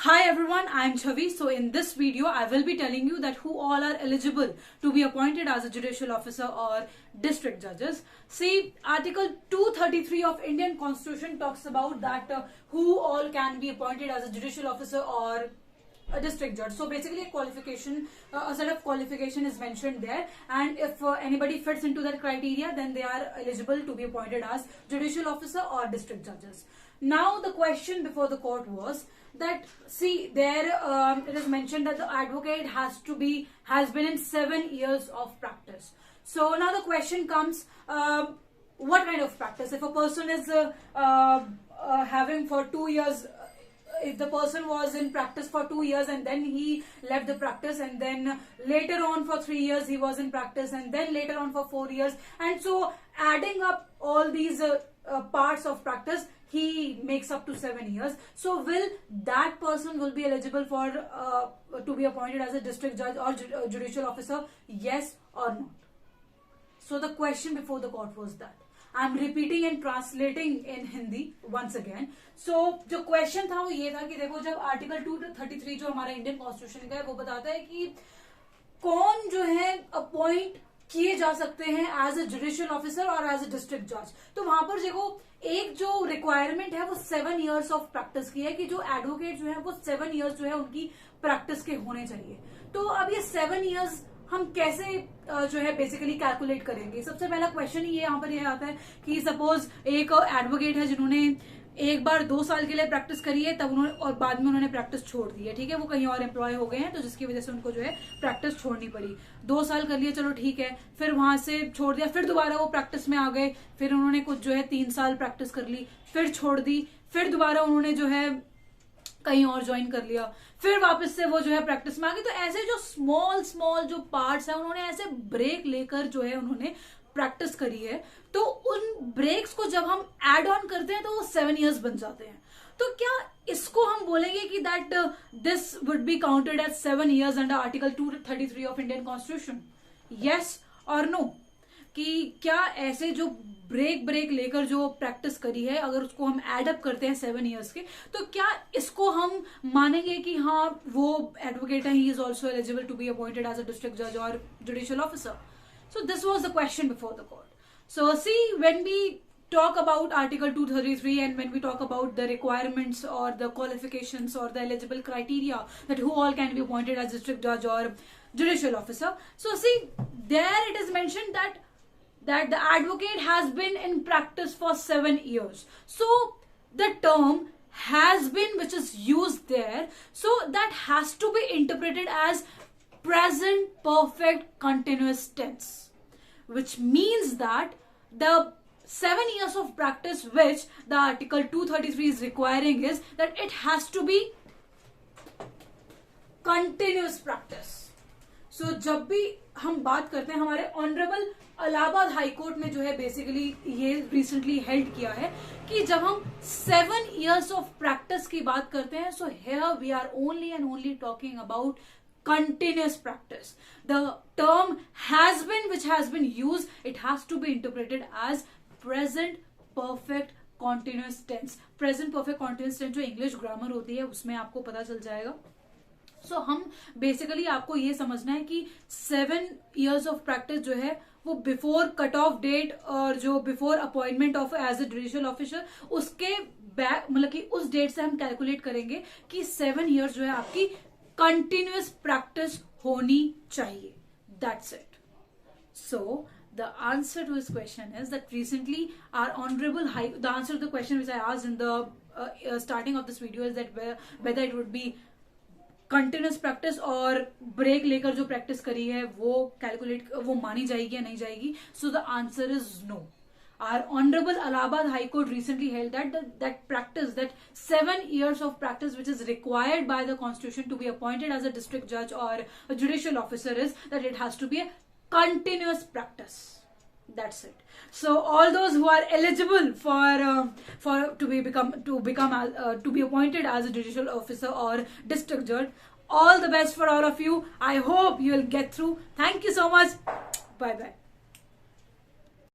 Hi everyone, I am Chavi. So in this video, I will be telling you that who all are eligible to be appointed as a judicial officer or district judges. See, Article 233 of Indian Constitution talks about that who all can be appointed as a judicial officer or a district judge. So basically a qualification, a set of qualification is mentioned there, and if anybody fits into that criteria, then they are eligible to be appointed as judicial officer or district judges. Now the question before the court was that, see, there it is mentioned that the advocate has been in 7 years of practice. So now the question comes, what kind of practice? If a person is having for 2 years, if the person was in practice for 2 years and then he left the practice, and then later on for 3 years he was in practice, and then later on for 4 years, and so adding up all these parts of practice, he makes up to 7 years. So will that person will be eligible for to be appointed as a district judge or judicial officer? Yes or not? So the question before the court was that. I'm repeating and translating in Hindi once again. So जो question था वो ये था कि देखो, जब article 233 जो हमारा इंडियन कॉन्स्टिट्यूशन का है वो बताता है कि कौन जो है अपॉइंट किए जा सकते हैं एज ए जुडिशियल ऑफिसर और एज ए डिस्ट्रिक्ट जज, तो वहां पर देखो एक जो रिक्वायरमेंट है वो 7 इयर्स ऑफ प्रैक्टिस की है कि जो एडवोकेट जो है वो 7 इयर्स जो है उनकी प्रैक्टिस के होने चाहिए. तो अब ये 7 इयर्स हम कैसे जो है बेसिकली कैलकुलेट करेंगे? सबसे पहला क्वेश्चन ये यहाँ पर ये आता है कि सपोज एक एडवोकेट है जिन्होंने एक बार 2 साल के लिए प्रैक्टिस करी है, तब उन्होंने और बाद में उन्होंने प्रैक्टिस छोड़ दी है. ठीक है, वो कहीं और एम्प्लॉय हो गए हैं, तो जिसकी वजह से उनको जो है प्रैक्टिस छोड़नी पड़ी. 2 साल कर लिया, चलो ठीक है, फिर वहां से छोड़ दिया, फिर दोबारा वो प्रैक्टिस में आ गए, फिर उन्होंने कुछ जो है 3 साल प्रैक्टिस कर ली, फिर छोड़ दी, फिर दोबारा उन्होंने जो है कहीं और ज्वाइन कर लिया, फिर वापस से वो जो है प्रैक्टिस में आ गई. तो ऐसे जो स्मॉल जो पार्ट्स है उन्होंने ऐसे ब्रेक लेकर जो है उन्होंने प्रैक्टिस करी है. तो उन ब्रेक्स को जब हम एड ऑन करते हैं तो वो 7 इयर्स बन जाते हैं. तो क्या इसको हम बोलेंगे कि that this would be counted as 7 years under article 233 of Indian constitution? Yes और नो? कि क्या ऐसे जो ब्रेक लेकर जो प्रैक्टिस करी है, अगर उसको हम एड अप करते हैं 7 इयर्स के, तो क्या इसको हम मानेंगे कि हाँ वो एडवोकेट है, he is also eligible to be appointed as a district जज और judicial officer? So this was the question before the court. So see, when we talk about Article 233 and when we talk about the requirements or the qualifications or the eligible criteria that who all can be appointed as district judge or judicial officer, so see, there it is mentioned that the advocate has been in practice for 7 years. So the term has been, which is used there, so that has to be interpreted as present perfect continuous tense, which means that the 7 years of practice which the article 233 is requiring is that it has to be continuous practice. So जब भी हम बात करते हैं, हमारे honourable Allahabad high court में जो है बेसिकली ये रिसेंटली हेल्ड किया है कि जब हम 7 years of practice की बात करते हैं, so here we are only and only talking about continuous practice. The term has been, which has been used, it has to be interpreted as present perfect continuous tense. Present perfect continuous tense जो English grammar होती है उसमें आपको पता चल जाएगा. So हम basically आपको ये समझना है कि 7 years of practice जो है वो बिफोर कट ऑफ डेट और जो before appointment of as a judicial officer, उसके बैक मतलब कि उस डेट से हम कैलकुलेट करेंगे कि 7 years जो है आपकी कंटिन्यूअस प्रैक्टिस होनी चाहिए. That's it. So the answer to this question is that recently our honorable high, the answer to the question which I asked in the starting of this video is that whether it would be continuous practice और break लेकर जो practice करी है वो calculate वो मानी जाएगी या नहीं जाएगी. So the answer is no. Our Honorable Allahabad High Court recently held that practice, that 7 years of practice which is required by the Constitution to be appointed as a district judge or a judicial officer, is that it has to be a continuous practice. That's it. So all those who are eligible to be appointed as a judicial officer or district judge, all the best for all of you. I hope you will get through. Thank you so much. Bye bye.